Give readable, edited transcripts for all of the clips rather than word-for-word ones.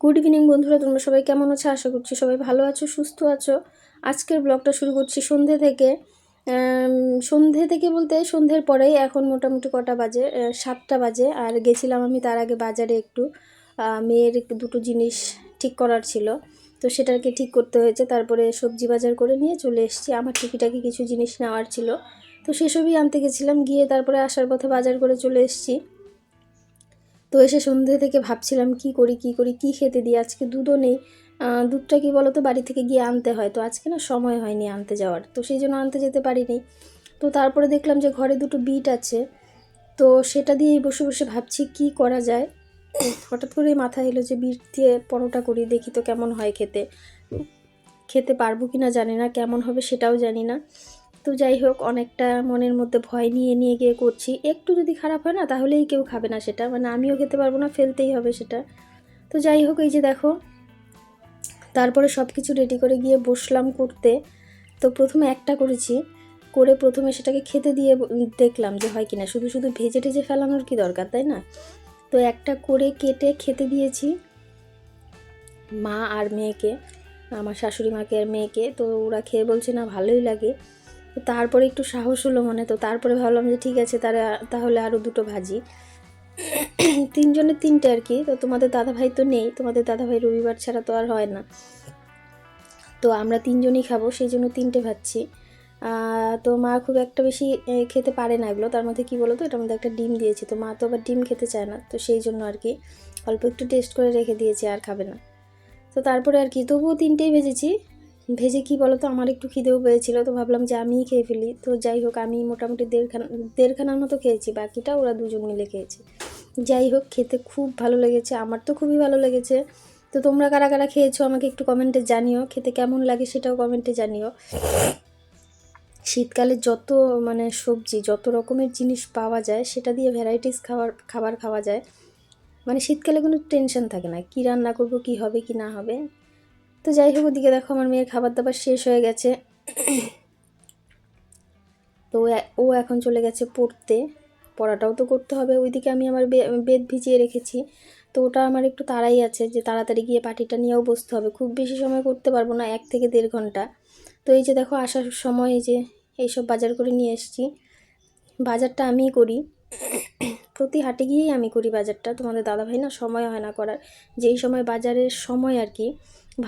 Good evening বন্ধুরা, তোমরা সবাই কেমন আছো? আশা করছি সবাই ভালো আছো, সুস্থ আছো। আজকের ব্লগটা শুরু করছি সন্ধে থেকে। সন্ধে থেকে বলতে সন্ধ্যের পরেই, এখন মোটামুটি কটা বাজে, 7টা বাজে। আর গেছিলাম আমি তার আগে বাজারে একটু, মেয়ের একটু দুটো জিনিস ঠিক করার ছিল, তো সেটাকে ঠিক করতে হয়েছে। তারপরে সবজি বাজার করে নিয়ে চলে এসেছি, আমার টুকিটাকি কিছু জিনিস নেওয়ার ছিল, তো সেসবই আনতে গেছিলাম। গিয়ে তারপরে আসার পথে বাজার করে চলে এসেছি। তো এসে সন্ধ্যে থেকে ভাবছিলাম কি করি কি খেতে দিই। আজকে দুধও নেই, দুধটা কি বলো তো বাড়ি থেকে গিয়ে আনতে হয়, তো আজকে না সময় হয়নি আনতে যাওয়ার, তো সেই জন্য আনতে যেতে পারিনি। তো তারপরে দেখলাম যে ঘরে দুটো বিট আছে, তো সেটা দিয়েই বসে বসে ভাবছি কি করা যায়। হঠাৎ করে মাথায় এলো যে বিট দিয়ে পরোটা করি, দেখি তো কেমন হয় খেতে। খেতে পারবো কি না জানি না, কেমন হবে সেটাও জানি না। তো যাই হোক, অনেকটা মনের মধ্যে ভয় নিয়ে নিয়ে গিয়ে করছি। একটু যদি খারাপ হয় না তাহলেই কেউ খাবে না সেটা, মানে আমিও খেতে পারবো না, ফেলতেই হবে সেটা। তো যাই হোক, এই যে দেখো, তারপরে সব কিছু রেডি করে গিয়ে বসলাম করতে। তো প্রথমে একটা করেছি, করে প্রথমে সেটাকে খেতে দিয়ে দেখলাম যে হয় কিনা। শুধু শুধু ভেজে টেজে ফেলানোর কি দরকার, তাই না? তো একটা করে কেটে খেতে দিয়েছি মা আর মেয়েকে, আমার শাশুড়ি মাকে আর মেয়েকে। তো ওরা খেয়ে বলছে না ভালোই লাগে। তো তারপরে একটু সাহস হলো মনে, তো তারপরে ভাবলাম যে ঠিক আছে, তাহলে আরও দুটো ভাজি। তিনজনের তিনটে আর কি। তো তোমাদের দাদাভাই তো নেই, তোমাদের দাদাভাই রবিবার ছাড়া তো আর হয় না, তো আমরা তিনজনই খাবো, সেই জন্য তিনটে ভাজছি। তো মা খুব একটা বেশি খেতে পারে না এগুলো, তার মধ্যে কী বলো তো, এটার মধ্যে একটা ডিম দিয়েছি, তো মা তো আবার ডিম খেতে চায় না, তো সেই জন্য আর কি অল্প একটু টেস্ট করে রেখে দিয়েছি, আর খাবে না। তো তারপরে আর কি, তবুও তিনটেই ভেজেছি। ভেজে কি বলো তো, আমার একটু খিদেও পেয়েছিলো, তো ভাবলাম যে আমিই খেয়ে ফেলি। তো যাই হোক, আমি মোটামুটি দেড়খানার মতো খেয়েছি, বাকিটা ওরা দুজন মিলে খেয়েছে। যাই হোক, খেতে খুব ভালো লেগেছে, আমার তো খুবই ভালো লেগেছে। তো তোমরা কারা কারা খেয়েছো আমাকে একটু কমেন্টে জানিও, খেতে কেমন লাগে সেটাও কমেন্টে জানিও। শীতকালে যত মানে সবজি, যত রকমের জিনিস পাওয়া যায়, সেটা দিয়ে ভ্যারাইটিস খাবার খাওয়া যায়। মানে শীতকালে কোনো টেনশন থাকে না কী রান্না করব, কী হবে কি না হবে। তো যাই হোক, ওদিকে দেখো আমার মেয়ের খাবার দাবার শেষ হয়ে গেছে। তো ও এখন চলে গেছে পড়তে, পড়াটাও তো করতে হবে। ওইদিকে আমি আমার বেদ ভিজিয়ে রেখেছি, তো ওটা আমার একটু তাড়াই আছে যে তাড়াতাড়ি গিয়ে পাটিটা নিয়েও বসতে হবে। খুব বেশি সময় করতে পারবো না, 1 থেকে 1.5 ঘন্টা। তো এই যে দেখো, আসার সময় এই যে এইসব বাজার করে নিয়ে এসেছি। বাজারটা আমিই করি, প্রতি হাটে গিয়েই আমি করি বাজারটা। তোমাদের দাদাভাই না সময় হয় না করার, যেই সময় বাজারের সময় আর কি,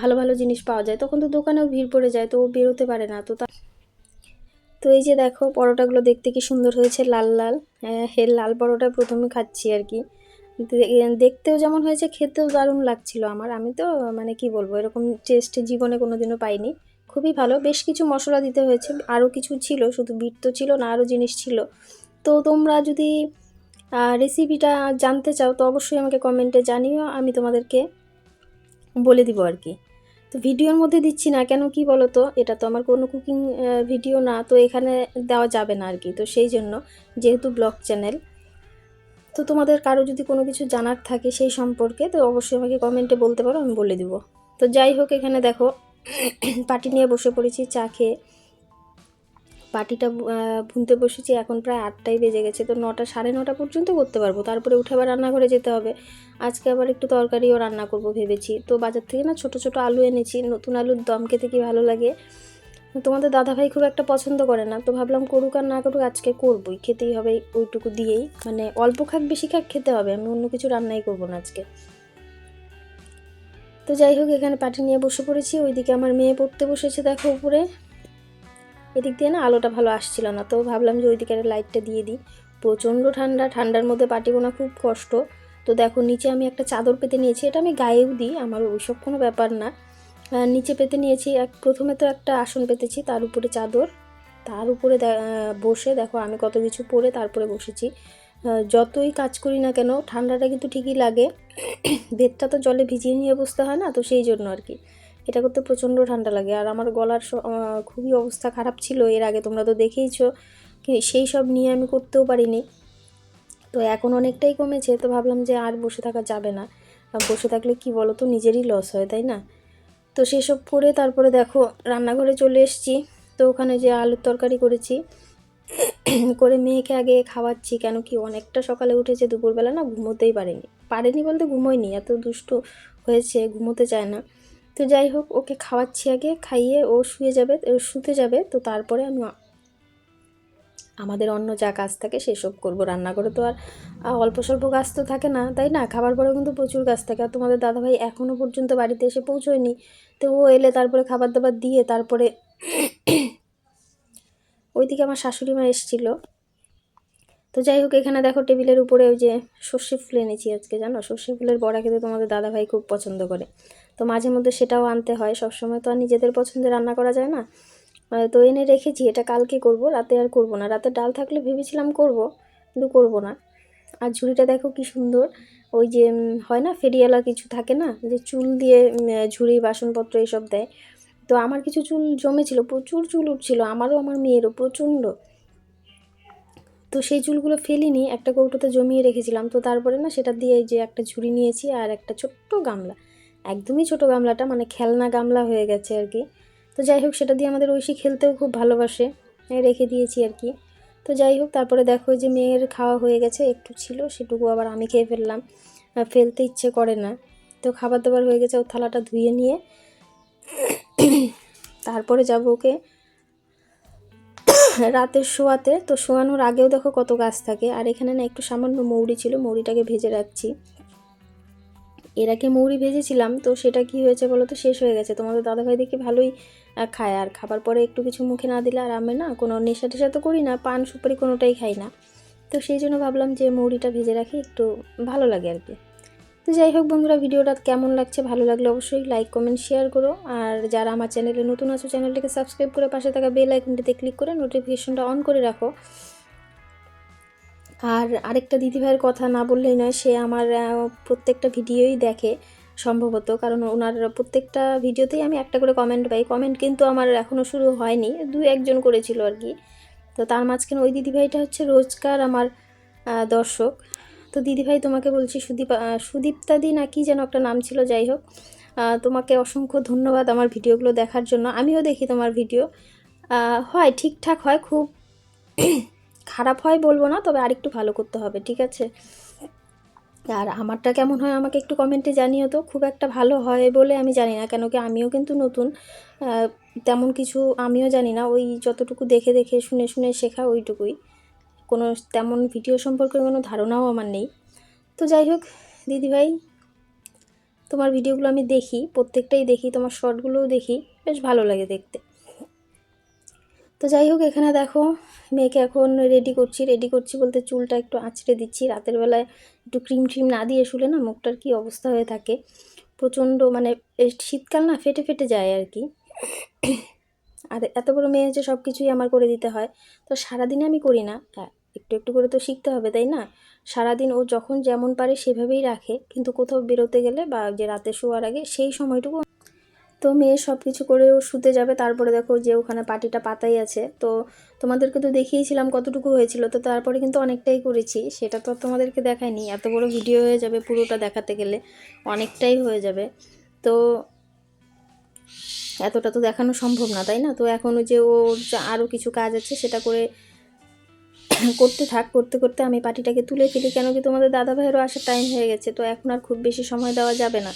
ভালো ভালো জিনিস পাওয়া যায়, তখন তো দোকানেও ভিড় পড়ে যায়, তো ও বেরোতে পারে না। তো এই যে দেখো, পরোটাগুলো দেখতে কি সুন্দর হয়েছে, লাল লাল। লাল পরোটা প্রথমে খাচ্ছি আর কি। দেখতেও যেমন হয়েছে, খেতেও দারুণ লাগছিল আমার। আমি তো মানে কি বলবো, এরকম টেস্ট জীবনে কোনোদিনও পাইনি। খুবই ভালো, বেশ কিছু মশলা দিতে হয়েছে, আরও কিছু ছিল, শুধু বিট তো ছিল না, আরও জিনিস ছিল। তো তোমরা যদি রেসিপিটা জানতে চাও তো অবশ্যই আমাকে কমেন্টে জানিও, আমি তোমাদেরকে বলে দিব আর কি। তো ভিডিওর মধ্যে দিচ্ছি না কেন, কি বলো তো, এটা তো আমার কোনো কুকিং ভিডিও না, তো এখানে দেওয়া যাবে না আর কি। তো সেই জন্য, যেহেতু ব্লগ চ্যানেল, তো তোমাদের কারো যদি কোনো কিছু জানার থাকে সেই সম্পর্কে, তো অবশ্যই আমাকে কমেন্টে বলতে পারো, আমি বলে দিব। তো যাই হোক, এখানে দেখো পাটি নিয়ে বসে পড়েছি চা খেয়ে। পাটিটা ভুনতে বসেছি, এখন প্রায় 8টাই বেজে গেছে, তো 9টা 9:30 পর্যন্ত করতে পারবো, তারপরে উঠে আবার রান্নাঘরে যেতে হবে। আজকে আবার একটু তরকারিও রান্না করব ভেবেছি। তো বাজার থেকে না ছোট ছোট আলু এনেছি, নতুন আলুর দম খেতে কি ভালো লাগে। তোমাদের দাদাভাই খুব একটা পছন্দ করে না, তো ভাবলাম করুক আর না করুক, আজকে করবই, খেতেই হবে ওইটুকু দিয়েই, মানে অল্প খাক বেশি খাক খেতে হবে, আমি অন্য কিছু রান্নাই করবো না আজকে। তো যাই হোক, এখানে পাটি নিয়ে বসে পড়েছি, ওইদিকে আমার মেয়ে পড়তে বসেছে দেখো উপরে। এদিক দিয়ে না আলোটা ভালো আসছিল না, তো ভাবলাম যে ওইদিকে লাইটটা দিয়ে দিই। প্রচণ্ড ঠান্ডা, ঠান্ডার মধ্যে পাটি গোনা খুব কষ্ট। তো দেখো, নিচে আমি একটা চাদর পেতে নিয়েছি, এটা আমি গায়েও দিই, আমার ওইসব কোনো ব্যাপার না। নিচে পেতে নিয়েছি, প্রথমে তো একটা আসন পেতেছি, তার উপরে চাদর, তার উপরে বসে দেখো আমি কত কিছু পরে তারপরে বসেছি। যতই কাজ করি না কেন, ঠান্ডাটা কিন্তু ঠিকই লাগে। বেডটা তো জলে ভিজিয়ে নিয়ে বসতে হয় না, তো সেই জন্য আর কি এটা করতে প্রচণ্ড ঠান্ডা লাগে। আর আমার গলার খুবই অবস্থা খারাপ ছিল এর আগে, তোমরা তো দেখেইছো, সেই সব নিয়ে আমি করতেও পারিনি। তো এখন অনেকটাই কমেছে, তো ভাবলাম যে আর বসে থাকা যাবে না, বসে থাকলে কি বলো তো, নিজেরই লস হয়, তাই না? তো সেসব করে তারপরে দেখো রান্নাঘরে চলে এসেছি। তো ওখানে যে আলুর তরকারি করেছি, করে মেয়েকে আগে খাওয়াচ্ছি, কেন কি অনেকটা সকালে উঠেছে, দুপুরবেলা না ঘুমোতেই পারেনি বলতে ঘুমোয়নি, এত দুষ্ট হয়েছে, ঘুমোতে চায় না। তো যাই হোক, ওকে খাওয়াচ্ছি, আগে খাইয়ে ও শুতে যাবে, তো তারপরে আমি আমাদের অন্য যা কাজ থাকে সেসব করব। রান্নাঘরে তো আর অল্প স্বল্প কাজ তো থাকে না, তাই না? খাবার পরেও কিন্তু প্রচুর কাজ থাকে। আর তোমাদের দাদাভাই এখনও পর্যন্ত বাড়িতে এসে পৌঁছয়নি, তো ও এলে তারপরে খাবার দাবার দিয়ে তারপরে ওইদিকে আমার শাশুড়ি মা এসেছিলো। তো যাই হোক, এখানে দেখো টেবিলের উপরে ওই যে সর্ষে ফুল এনেছি আজকে, জানো সর্ষে ফুলের বড়া খেতে তোমাদের দাদাভাই খুব পছন্দ করে, তো মাঝে মধ্যে সেটাও আনতে হয়, সবসময় তো আর নিজেদের পছন্দে রান্না করা যায় না। তো এনে রেখেছি, এটা কালকে করব, রাতে আর করব না। রাতে ডাল থাকলে ভেবেছিলাম করব, কিন্তু করব না। আর ঝুড়িটা দেখো কি সুন্দর, ওই যে হয় না ফেরিওয়ালা কিছু থাকে না, যে চুল দিয়ে ঝুড়ি বাসনপত্র এইসব দেয়। তো আমার কিছু চুল জমেছিল, প্রচুর চুল উঠছিল, আমারও আমার মেয়েরও প্রচণ্ড। তো সেই চুলগুলো ফেলিনি, একটা কৌটোতে জমিয়ে রেখেছিলাম। তো তারপরে না সেটা দিয়ে যে একটা ঝুড়ি নিয়েছি আর একটা ছোট্ট গামলা, একদমই ছোট গামলাটা, মানে খেলনা গামলা হয়ে গেছে আর কি। তো যাই হোক, সেটা দিয়ে আমাদের ঐশী খেলতেও খুব ভালোবাসে, রেখে দিয়েছি আর কি। তো যাই হোক, তারপরে দেখো যে মেয়ের খাওয়া হয়ে গেছে, একটু ছিল সেটুকু আবার আমি খেয়ে ফেললাম, ফেলতে ইচ্ছে করে না। তো খাবার দাবার হয়ে গেছে, ওর থালাটা ধুয়ে নিয়ে তারপরে যাবো ওকে রাতের শোয়াতে। তো শোয়ানোর আগেও দেখো কত কাজ থাকে। আর এখানে না একটু সামান্য মৌরি ছিল, মৌরিটাকে ভেজে রাখছি। এর আগে মৌরি ভেজেছিলাম, তো সেটা কি হয়েছে বলো তো, শেষ হয়ে গেছে। তোমাদের দাদাভাই দেখি ভালোই খায়, আর খাবার পরে একটু কিছু মুখে না দিলে আর আমি না কোনো নেশা টেশা তো করি না, পান সুপারি কোনোটাই খাই না। তো সেই জন্য ভাবলাম যে মৌরিটা ভেজে রাখি, একটু ভালো লাগে আর কি। তো যাই হোক বন্ধুরা, ভিডিওটা কেমন লাগছে, ভালো লাগলে অবশ্যই লাইক কমেন্ট শেয়ার করো। আর যারা আমার চ্যানেলে নতুন আছো, চ্যানেলটাকে সাবস্ক্রাইব করে পাশে থাকা বেল আইকনটিতে ক্লিক করে নোটিফিকেশনটা অন করে রাখো। আর আরেকটা দিদিভাইয়ের কথা না বললেই নয়, সে আমার প্রত্যেকটা ভিডিওই দেখে সম্ভবত, কারণ ওনার প্রত্যেকটা ভিডিওতেই আমি একটা করে কমেন্ট পাই। কমেন্ট কিন্তু আমার এখনও শুরু হয়নি, একজন করেছিল আর কি। তো তার মাঝখানে ওই দিদিভাইটা হচ্ছে রোজকার আমার দর্শক। তো দিদিভাই তোমাকে বলছি, সুদীপ্তাদি না কি যেন একটা নাম ছিল, যাই হোক, তোমাকে অসংখ্য ধন্যবাদ আমার ভিডিওগুলো দেখার জন্য। আমিও দেখি তোমার ভিডিও, হয় ঠিকঠাক হয়, খুব খারাপ হয় বলবো না, তবে আরেকটু ভালো করতে হবে, ঠিক আছে? আর আমারটা কেমন হয় আমাকে একটু কমেন্টে জানিও তো। খুব একটা ভালো হয় বলে আমি জানি না, কেন কি আমিও কিন্তু নতুন, তেমন কিছু আমিও জানি না, ওই যতটুকু দেখে দেখে শুনে শুনে শেখা ওইটুকুই, কোনো তেমন ভিডিও সম্পর্কে কোনো ধারণাও আমার নেই। তো যাই হোক দিদিভাই, তোমার ভিডিওগুলো আমি দেখি, প্রত্যেকটাই দেখি, তোমার শর্টগুলোও দেখি, বেশ ভালো লাগে দেখতে। তো যাই হোক, এখানে দেখো মেয়েকে এখন রেডি করছি বলতে চুলটা একটু আঁচড়ে দিচ্ছি। রাতের বেলায় একটু ক্রিম ট্রিম না দিয়ে শুলে না মুখটার কি অবস্থা হয়ে থাকে, প্রচণ্ড, মানে শীতকাল না ফেটে ফেটে যায় আর কি। আর এত বড় মেয়ে হচ্ছে, সব কিছুই আমার করে দিতে হয়, তো সারাদিনে আমি করি না, হ্যাঁ একটু একটু করে তো শিখতে হবে, তাই না? সারাদিন ও যখন যেমন পারে সেভাবেই রাখে, কিন্তু কোথাও বেরোতে গেলে বা যে রাতে শোয়ার আগে সেই সময়টুকু। তো মেয়ে সব কিছু করে ও শুতে যাবে, তারপরে দেখো যে ওখানে পাটিটা পাতাই আছে। তো তোমাদেরকে তো দেখিয়েছিলাম কতটুকু হয়েছিল, তো তারপরে কিন্তু অনেকটাই করেছি, সেটা তো তোমাদেরকে দেখাইনি, এত বড় ভিডিও হয়ে যাবে, পুরোটা দেখাতে গেলে অনেকটাই হয়ে যাবে, তো এতটা তো দেখানো সম্ভব না, তাই না? তো এখন ওই যে ওর আরও কিছু কাজ আছে, সেটা করতে করতে আমি পাটিটাকে তুলে ফেলি, কেন কি তোমাদের দাদা ভাইয়েরও আসার টাইম হয়ে গেছে, তো এখন আর খুব বেশি সময় দেওয়া যাবে না।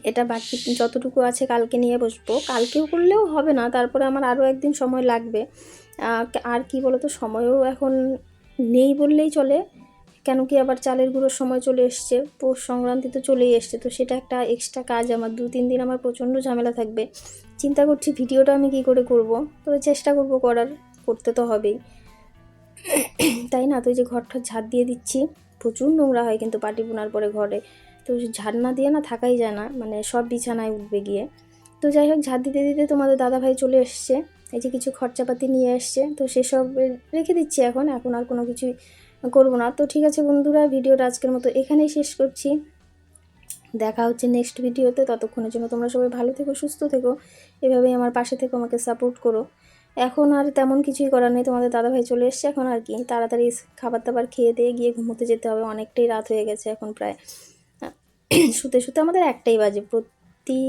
এটা বাকি যতটুকু আছে কালকে নিয়ে বসবো, কালকেও করলেও হবে না, তারপরে আমার আরও একদিন সময় লাগবে। আর কি বলো তো, সময়ও এখন নেই বললেই চলে, কেন কি আবার চালের গুঁড়োর সময় চলে এসছে, পৌষ সংক্রান্তি তো চলেই এসছে, তো সেটা একটা এক্সট্রা কাজ, আমার 2-3 দিন আমার প্রচণ্ড ঝামেলা থাকবে। চিন্তা করছি ভিডিওটা আমি কি করে করব, তবে চেষ্টা করব করতে তো হবেই, তাই না? তো এই যে ঘরটা ঝাড় দিয়ে দিচ্ছি, প্রচুর নোংরা হয় কিন্তু পাটি বোনার পরে ঘরে, তো ঝাড় না দিয়ে না থাকাই যায় না, মানে সব বিছানায় উঠবে গিয়ে। তো যাই হোক, ঝাড় দিতে দিতে তোমাদের দাদাভাই চলে এসছে, এই যে কিছু খরচাপাতি নিয়ে এসছে, তো সেসব রেখে দিচ্ছি, এখন আর কোনো কিছুই করবো না। তো ঠিক আছে বন্ধুরা, ভিডিওটা আজকের মতো এখানেই শেষ করছি, দেখা হচ্ছে নেক্সট ভিডিওতে। ততক্ষণের জন্য তোমরা সবাই ভালো থেকো, সুস্থ থেকো, এভাবেই আমার পাশে থেকো, আমাকে সাপোর্ট করো। এখন আর তেমন কিছুই করার নেই, তোমাদের দাদাভাই চলে এসছে, এখন আর কি তাড়াতাড়ি খাবার দাবার খেয়ে দিয়ে গিয়ে ঘুমোতে যেতে হবে, অনেকটাই রাত হয়ে গেছে এখন প্রায়। শুতে শুতে আমাদের একটাই বাজে প্রতি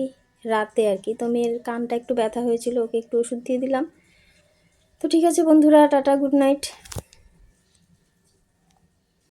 রাতে আর কি। তো মেয়ের কানটা একটু ব্যথা হয়েছিল, ওকে একটু ওষুধ দিয়ে দিলাম। তো ঠিক আছে বন্ধুরা, টাটা, গুড নাইট।